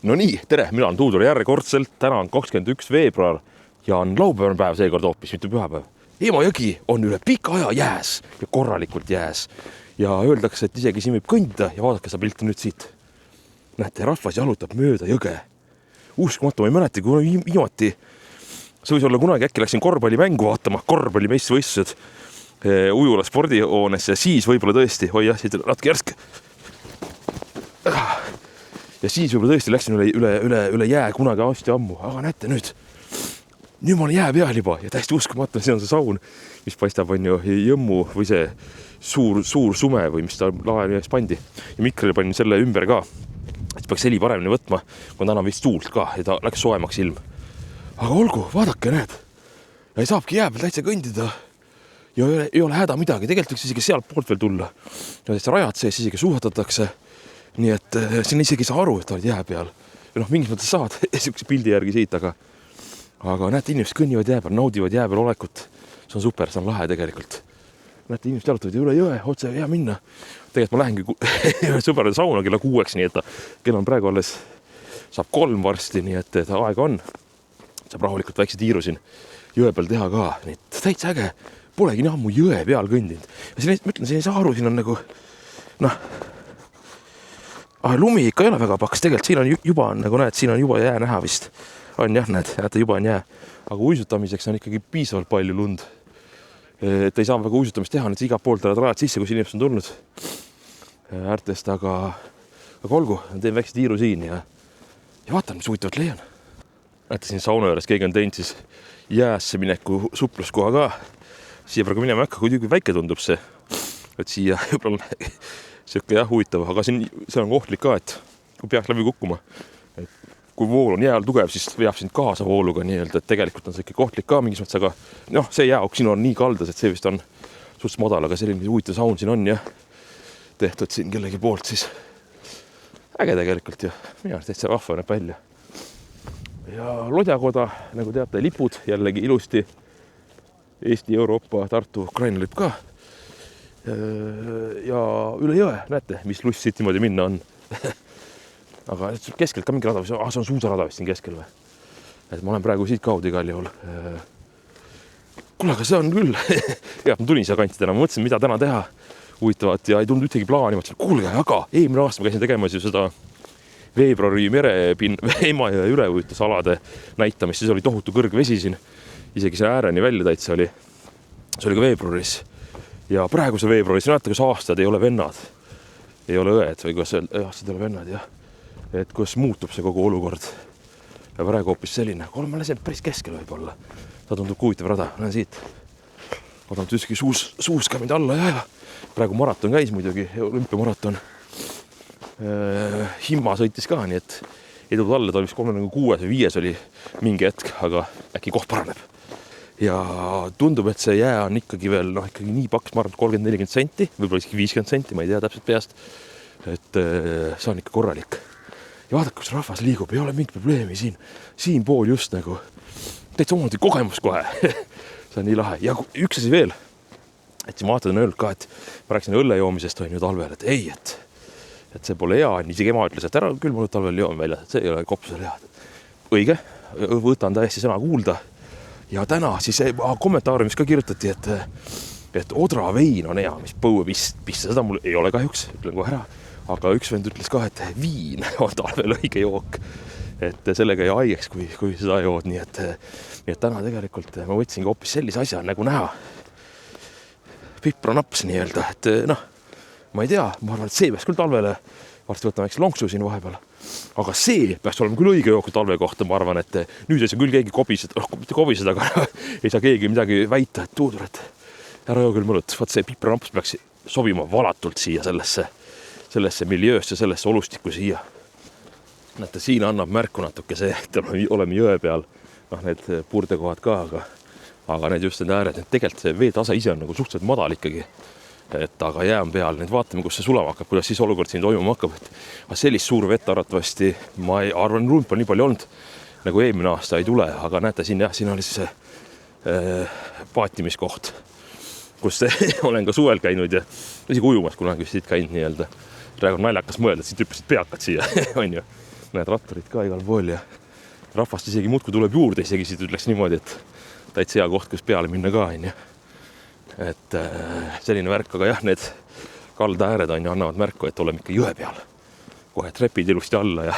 No nii, tere, mina olen Tuudur järjekordselt, täna on 21. veebruar ja on laupäevane päev seekord hoopis, mitte pühapäev. Emajõgi on üle pika aja jääs ja korralikult jääs ja öeldakse, et isegi siin võib kõndida ja vaadake seda pilti nüüd siit. Näete, rahvas jalutab mööda jõge. Uskumatu, ma ei mäleta, kui viimati, see võis olla kunagi, äkki läksin korvpallimängu vaatama, korvpallimeistrivõistlused Ujula spordihoonesse, siis võib-olla tõesti, oi jah, siit natuke järsk. Ja siis võib-olla tõesti läksin üle jää kunagi hästi ammu, aga näete nüüd ma olen jää peal juba ja täiesti uskumatu, see on see saun, mis paistab on ju jõmmu või see suur sume või mis ta lae ühes pandi ja mikrile panin selle ümber ka, et peaks heli paremini võtma, kui täna vist tuult ka ja ta läks soemaks ilm. Aga olgu, vaadake, näed, ja ei saabki jää peal täitsa kõndida ja ei ole häda midagi, tegelikult võiks isegi sealt poolt veel tulla ja täitsa rajad sees isegi suhatatakse. Nii et siin isegi ei saa aru, et oled jää peal. Ja mingis mõttes saad sihukese pildi järgi siit, aga näete, inimesed kõnnivad jää peal, naudivad jää peal olekut. See on super, see on lahe tegelikult. Näete, inimesed jalutavad üle jõe, otse hea minna. Tegelikult ma lähengi sõbrade sauna kella 6, nii et kell on praegu alles saab 3 varsti, nii et aega on. Saab rahulikult väikse tiiru siin jõe peal teha ka. Nii et täitsa äge, polegi nii ammu jõe peal kõndinud. Ja siin, ma ütlen, siin ei saa aru, siin on nagu lumi ikka ei ole väga paks, tegelikult siin on juba, nagu näed, siin on juba jää näha vist. On jah, näete, juba on jää. Aga uisutamiseks on ikkagi piisavalt palju lund. Et ei saa väga uisutamist teha, nüüd iga poolt rajad sisse, kus inimesed on tulnud äärtest, aga olgu, teen väikse tiiru siin ja vaatan, mis huvitavat leian. Näete, siin sauna juures keegi on teinud siis jäässe mineku supluskoha ka. Siia praegu minema äkka, kui väike tundub see, et siia võib-olla siuke jah, huvitav, aga see on ohtlik ka, et kui peaks läbi kukkuma. Et kui vool on jääl tugev, siis veab sind kaasa vooluga nii-öelda, et tegelikult on see ikka ohtlik ka mingis mõttes, aga see jääauk siin on nii kaldas, et see vist on suhteliselt madal, aga selline huvitav saun siin on ja tehtud siin kellegi poolt siis äge tegelikult ja minu arust täitsa vahva näeb välja. Ja lodjakoda, nagu teate, lipud jällegi ilusti Eesti, Euroopa, Tartu, Ukraina lipp ka. Ja üle jõe, näete, mis lust siit niimoodi minna on. Aga keskelt ka mingi rada, see on suusarada vist siin keskel või? Et ma olen praegu siit kaudu igal juhul. Kuule, aga see on küll. Ja, ma tulin siia kantidena, ma mõtlesin, mida täna teha huvitavat ja ei tulnud ühtegi plaani. Ma mõtlesin, kuulge, aga eelmine aasta ma käisin tegemas ju seda veebruari Emajõe üleujutusalade näitamist, siis oli tohutu kõrgvesi siin. Isegi see ääreni välja täitsa oli. See oli ka veebruaris. Ja praeguse veebruaris, näete, kus aastad ei ole vennad, ei ole õed või kus aastad ei ole vennad, jah. Et kus muutub see kogu olukord. Ja praegu hoopis selline, ma lesen päris keskel võib-olla. Ta tundub huvitav rada, lähen siit. Odan tüski suus ka mind alla ja praegu maraton käis muidugi, olümpiamaraton. Himma sõitis ka, nii et ei tulnud alla, ta oli 36 või 5 oli mingi hetk, aga äkki koht paraneb. Ja tundub, et see jää on ikkagi veel ikkagi nii paks, ma arvan 30-40 senti, võib-olla isegi 50 senti, ma ei tea täpselt peast, et see on ikka korralik. Ja vaadake, kus rahvas liigub, ei ole mingit probleemi siin pool just nagu täitsa omamoodi kogemus kohe. See on nii lahe. Ja üks asi veel, et siin vaatad on öelnud ka, et ma rääksin õlle joomisest on ju talvel, et ei, et see pole hea, isegi ema ütles, et ära küll ma nüüd talvel joon välja, et see ei ole kopsusel hea. Õige, võtan täiesti sõna kuulda. Ja täna siis kommentaariumis ka kirjutati, et odra vein on hea, mis põue pista. Seda mul ei ole kahjuks, ütlen kohe ära. Aga üks vend ütles ka, et viin on talvel õige jook. Et sellega ei haigeks, kui seda jood. Nii et täna tegelikult ma võtsingi hoopis sellise asja nagu näha. Pipranaps nii-öelda. Et ma ei tea, ma arvan, et see peaks küll talvele. Varsti võtame eks lonksu siin vahepeal. Aga see peaks olema küll õige jook talve kohta, ma arvan, et nüüd ei saa küll keegi kobiseda, aga ei saa keegi midagi väita, et Tuudur, et ära joo küll mõnut. Vaat see pipranaps peaks sobima valatult siia sellesse miljöösse, sellesse olustikku siia. Näete, siin annab märku natuke see, et oleme jõe peal, need purdekohad ka, aga need just need ääred, et tegelikult see veetase ise on nagu suhteliselt madal ikkagi. Et aga jää on peal, nüüd vaatame, kus see sulama hakkab, kuidas siis olukord siin toimuma hakkab. Et sellist suur vett arvatavasti, ma ei arvan, rump on nii palju olnud, nagu eelmine aasta ei tule, aga näete siin, siin oli siis paatimiskoht, kus olen ka suvel käinud ja isegi ujumas kunagi siit käinud nii-öelda. Praegu on naljakas mõelda, et siit hüppasid peakad siia, on ju. näed ratturid ka igal pool ja rahvast isegi muudkui tuleb juurde, isegi siit ütleks niimoodi, et täitsa hea koht, kus peale minna ka, on ju. Et selline värk, aga jah, need kaldaääred on ju annavad märku, et oleme ikka jõe peal. Kohe trepid ilusti alla ja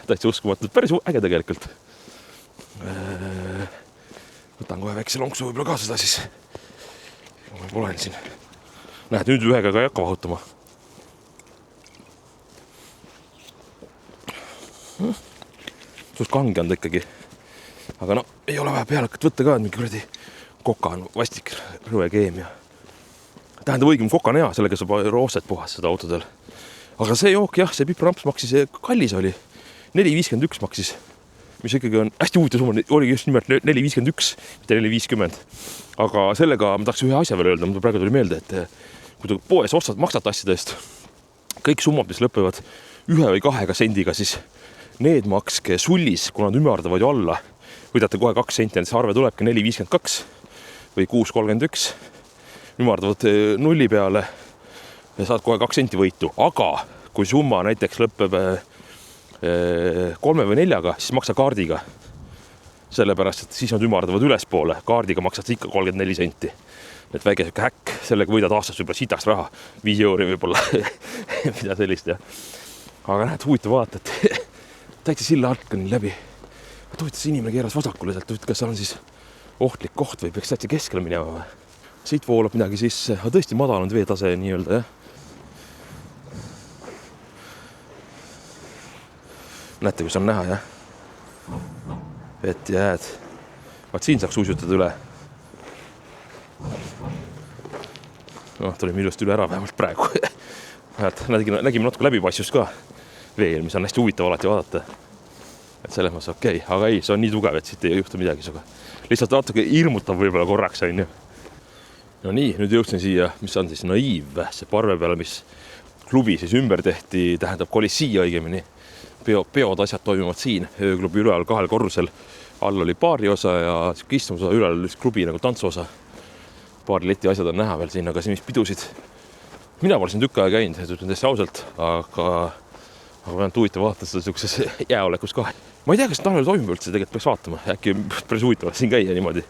täitsa uskumatud, päris äge tegelikult. Võtan kohe väikse lonksu võib-olla ka seda siis. Ma olen siin. Näed, nüüd ühega ka ei hakka vahutama. Suht kange on ta ikkagi. Aga no, ei ole vaja pealekat võtta ka, et mingi kuradi koka on vastik rõvekeem ja tähendab õigem koka on hea, sellega saab roostet puhastada autodel. Aga see jook, jah, see pipraramps maksis, kallis oli. 4,51 maksis, mis ikkagi on hästi huvitav summa, oli just nimelt 4,51, mitte 4,50. Aga sellega ma tahaks ühe asja veel öelda, mul praegu tuli meelde, et kui te poes maksate asjadest, kõik summad, mis lõpevad 1 või 2 sendiga, siis need makske sullis, kuna nad ümardavad ju alla, võidate kohe 2 senti, see arve tulebki 4,52 või 6,31, ümardavad nulli peale ja saad kohe 2 senti võitu, aga kui summa näiteks lõpeb 3 või 4, siis maksa kaardiga. Sellepärast, et siis nad ümardavad ülespoole, kaardiga maksad ikka 34 senti. Et väike häkk, sellega võidad aastas võib-olla sitaks raha, 5 euri võib-olla, mida sellist ja. Aga näed, huvitav vaata, et täitsa silla alt on läbi. Huvitav, inimene keeras vasakule sealt, kas seal on siis ohtlik koht või peaks täitsa keskele minema või? Siit voolab midagi sisse, aga tõesti madal on veetase nii-öelda, jah. Näete, kus on näha, jah. Vett ja jääd. Vaat siin saaks uisutada üle. No, tulime ilusti üle ära vähemalt praegu. Nägime natuke läbipaistvust ka veel, mis on hästi huvitav alati vaadata. Et selles mõttes okei, aga ei, see on nii tugev, et siit ei juhtu midagi suga. Lihtsalt natuke hirmutab võib-olla korraks, on ju. No nii, nüüd jõudsin siia, mis on siis Naiv, see parve peale, mis klubi siis ümber tehti, tähendab kolis siia õigemini. Peod asjad toimuvad siin, ööklubi üleval 2 korrusel. All oli baari osa ja istumus osa, üleval oli klubi nagu tantsu osa. Baari leti asjad on näha veel siin, aga siin mis pidusid. Mina pole siin tükk aega käinud, ütlen tõesti ausalt, aga pean huvitav vaatama seda sellises jääolekus ka. Ma ei tea, kas talvel toimub üldse, tegelikult peaks vaatama. Äkki päris huvitav siin käia niimoodi.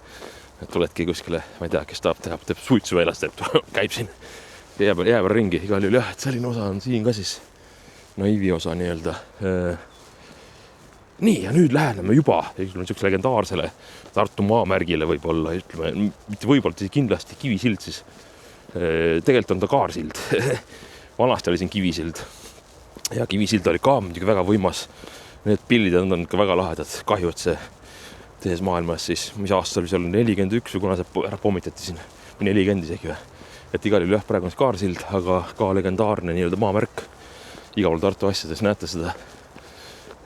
Et tuledki kuskile, ma ei tea, kes teeb suitsu väljas, käib siin jääpära ringi. Igal juhul jah, et selline osa on siin ka siis. Naivi osa nii-öelda. Nii, ja nüüd läheneme juba niisuguse legendaarsele Tartu maamärgile võib-olla, ütleme, mitte võib-olla kindlasti kivisild siis. Tegelikult on ta kaarsild. Vanasti oli siin kivisild. Ja kivisild oli ka muidugi väga võimas. Need pillid on ka väga lahedad. Kahju, et see tehes maailmas siis, mis aasta oli seal 41 või kuna see ära pommitati siin. Või 40 isegi või. Et igal juhul jah, praegu on kaarsild, aga ka legendaarne nii-öelda maamärk. Igal Tartu asjades näete seda.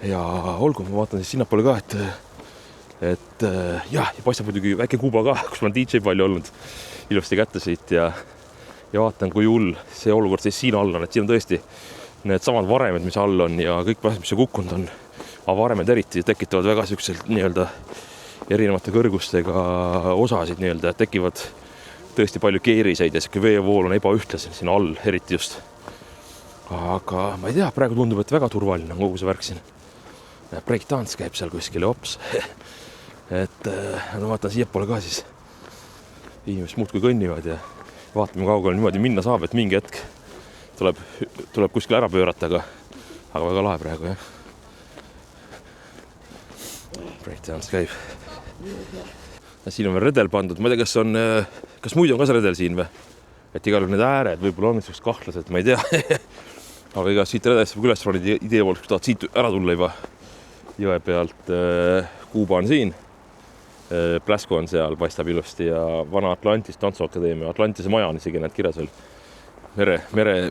Ja olgu, ma vaatan siis sinnapoole ka, et jah, ja paistab muidugi väike Kuuba ka, kus ma olen DJ palju olnud ilusti kätte siit ja vaatan, kui hull see olukord siis siin all on, et siin on tõesti need samad varemed, mis all on ja kõik asjad, mis see kukkunud on. Aga varemed eriti tekitavad väga selliselt nii-öelda erinevate kõrgustega osasid nii-öelda, tekivad tõesti palju keeriseid ja selline veevool on ebaühtlasel siin all, eriti just. Aga ma ei tea, praegu tundub, et väga turvaline on kogu see värk siin. Breakdance käib seal kuskile hops. Et no vaatan siiapoole ka siis. Inimesed muudkui kõnnivad ja vaatame kaugele niimoodi minna saab, et mingi hetk tuleb kuskile ära pöörata, aga väga lahe praegu, jah. Breakdance käib. Ja siin on veel redel pandud. Ma ei tea, kas muidu on ka see redel siin või? Et igal need ääred võib-olla on niisugust kahtlased, ma ei tea. Aga iga siit redest või üles ronid idee poolt, kui tahad siit ära tulla juba jõe pealt. Kuuba on siin, Pläsku on seal, paistab ilusti ja vana Atlantis tantsuakadeemia, Atlantise maja on isegi need kirjas veel.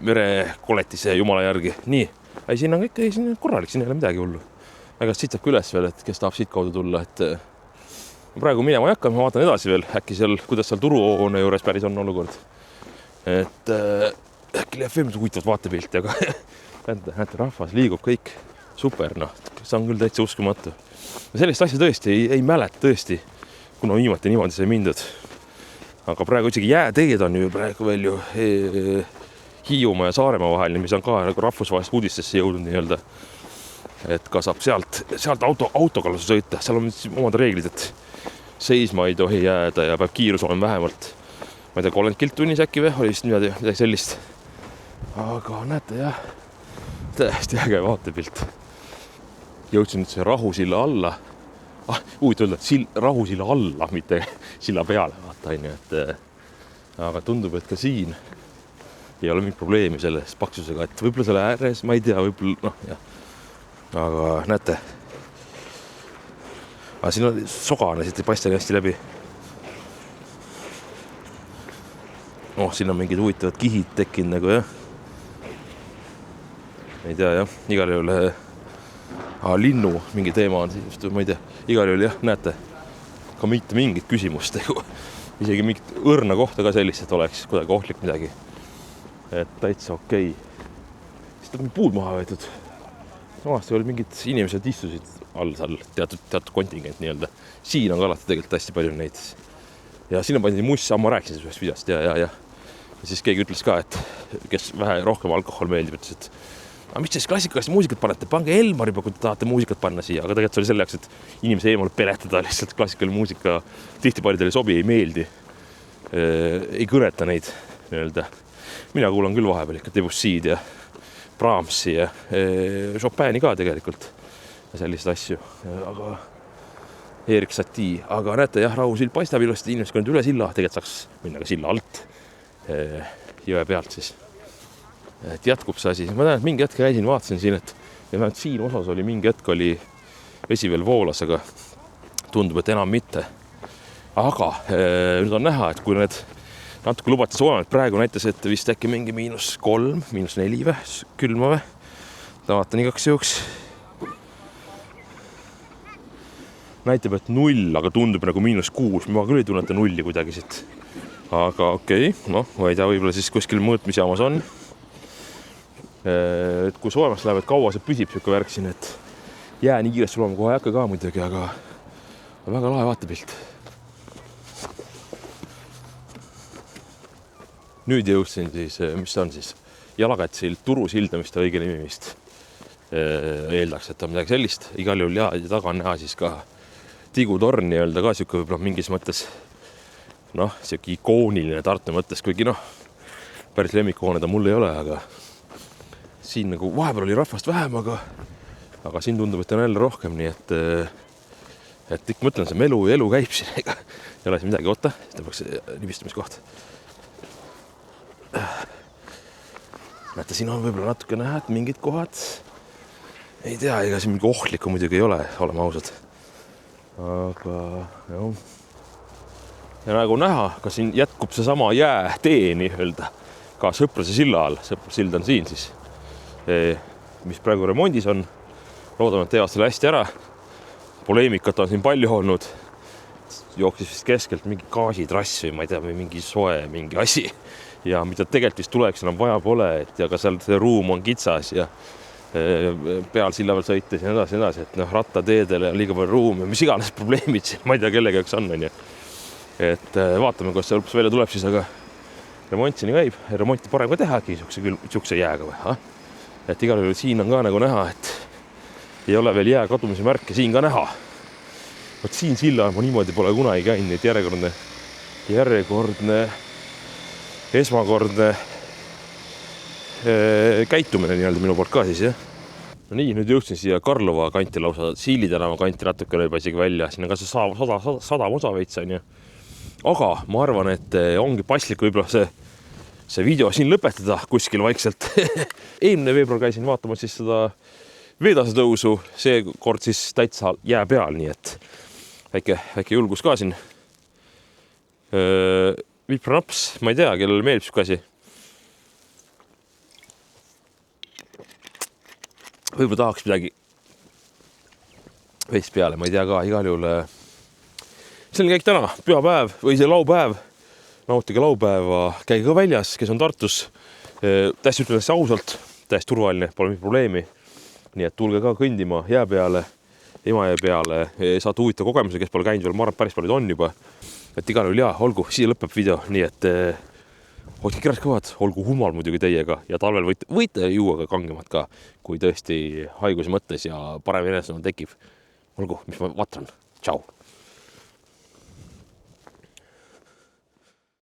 Mere koletise jumala järgi. Nii, ei siin on kõik korralik, siin ei ole midagi hullu. Aga siit saab üles veel, et kes tahab siit kaudu tulla, et praegu minema ei hakka, ma vaatan edasi veel, äkki seal, kuidas seal turuhoone juures päris on olukord. Et äkki leiab veel huvitavat vaatepilti, aga näete, rahvas liigub kõik super, noh, see on küll täitsa uskumatu. Sellist asja tõesti ei mälet tõesti, kuna viimati niimoodi sai mindud. Aga praegu isegi jääteed on ju praegu veel ju Hiiumaa ja Saaremaa vahel, mis on ka nagu rahvusvahelist uudistesse jõudnud nii-öelda. et ka saab sealt autoga sõita, seal on omad reeglid, et seisma ei tohi jääda ja peab kiirus olema vähemalt, ma ei tea, 30 kilt tunnis äkki või, oli vist midagi sellist. Aga näete jah, täiesti äge vaatepilt. Jõudsin nüüd see Rahusilla alla. Huvitav öelda, Rahusilla alla, mitte silla peale, vaata on ju, et aga tundub, et ka siin ei ole mingit probleemi selles paksusega, et võib-olla selle ääres, ma ei tea, võib-olla, jah. Aga näete, aga siin on sogane, siit ei paista nii hästi läbi. Siin on mingid huvitavad kihid tekkinud nagu, jah. Ei tea, jah, igal juhul linnu mingi teema on just, ma ei tea, igal juhul, jah, näete, ka mitte mingit küsimust, isegi mingit õrna kohta ka sellist, et oleks kuidagi ohtlik midagi. Et täitsa okei. Siis on puud maha võetud. Samast oli mingid inimesed istusid all seal teatud kontingent nii-öelda. Siin on ka alati tegelikult hästi palju neid. Ja siin on pandi muss, ma rääkisin sellest videost ja siis keegi ütles ka, et kes vähe rohkem alkohol meeldib, ütles, et aga mis te siis klassikalist muusikat panete? Pange Elmar juba, kui te tahate muusikat panna siia. Aga tegelikult see oli selle jaoks, et inimese eemale peletada lihtsalt klassikaline muusika tihti paljudele ei sobi, ei meeldi. Ei kõneta neid nii-öelda. Mina kuulan küll vahepeal ikka Debussy'd ja Brahmsi ja Chopini ka tegelikult ja selliseid asju. Aga Erik Satie. Aga näete, jah, Rahusill paistab ilusti, inimesed kui nüüd üle silla, tegelikult saaks minna ka silla alt jõe pealt siis. Et jätkub see asi. Ma tean, et mingi hetk käisin, vaatasin siin, et ja näed, siin osas oli mingi hetk oli vesi veel voolas, aga tundub, et enam mitte. Aga nüüd on näha, et kui need natuke lubati soojemalt, praegu näitas, et vist äkki mingi -3, -4 või, külma või. Ta vaatan igaks juhuks. Näitab, et 0, aga tundub nagu -6. Ma küll ei tunneta 0 kuidagi siit. Aga okei, noh, ma ei tea, võib-olla siis kuskil mõõtmisjaamas on. Et kui soojemaks läheb, et kaua see püsib siuke värk siin, et jää nii kiiresti sulama kohe ei hakka ka muidugi, aga väga lahe vaatepilt. Nüüd jõudsin siis, mis on siis, Jalakätsild, Turusilda, mis ta õige nimi vist eeldaks, et on midagi sellist. Igal juhul ja taga on näha siis ka Tigutorn nii-öelda ka siuke võib-olla mingis mõttes, siuke ikooniline Tartu mõttes, kuigi päris lemmikhoone ta mul ei ole, aga siin nagu vahepeal oli rahvast vähem, aga siin tundub, et on jälle rohkem, nii et ikka mõtlen, see elu käib siin, ega ei ole siin midagi, oota, tõmbaks libistamiskoht. Näete, siin on võib-olla natuke näha, et mingid kohad ei tea, ega siin mingi ohtlikku muidugi ei ole, oleme ausad. Aga jah. Ja nagu näha, ka siin jätkub see sama jäätee nii-öelda ka Sõprase silla all. Sõprase sild on siin siis, mis praegu remondis on. Loodame, et teevad selle hästi ära. Poleemikat on siin palju olnud. Jooksis vist keskelt mingi gaasitrass või ma ei tea, või mingi soe, mingi asi. Ja mida tegelikult vist tuleks enam vaja pole, et ja ka seal see ruum on kitsas ja peal silla peal sõites ja nii edasi, et rattateedele on liiga palju ruum ja mis iganes probleemid siin, ma ei tea, kellega üks on. Et vaatame, kuidas see lõpuks välja tuleb siis, aga remont siin käib, remonti parem ka tehagi siukse jääga või. Et igal juhul siin on ka nagu näha, et ei ole veel jää kadumise märke siin ka näha. Võt siin silla ma niimoodi pole kunagi käinud, et järjekordne esmakordne käitumine nii-öelda minu poolt ka siis, jah. No nii, nüüd jõudsin siia Karlova kanti lausa, Siili tänava kanti natuke juba isegi välja. Siin on ka see sadam osa veits on ju. Aga ma arvan, et ongi paslik võib-olla see video siin lõpetada kuskil vaikselt. Eelmine veebruar käisin vaatama siis seda veedase tõusu, see kord siis täitsa jää peal, nii et väike julgus ka siin. Vipranaps, ma ei tea, kellele meeldib siuke asi. Võib-olla tahaks midagi veits peale, ma ei tea ka, igal juhul. See on kõik täna, pühapäev või see laupäev. Nautige laupäeva, käige ka väljas, kes on Tartus. Täiesti ütlen ausalt, täiesti turvaline, pole mingit probleemi. Nii et tulge ka kõndima jää peale, Emajõe peale. Saate huvitav kogemuse, kes pole käinud veel, ma arvan, päris palju on juba. Et igal juhul olgu, siia lõpeb video, nii et hoidke kirjas kõvad, olgu hummal muidugi teiega ja talvel võite juua ka kangemad ka, kui tõesti haiguse mõttes ja parem enesetunne tekib. Olgu, mis ma vatran. Tšau!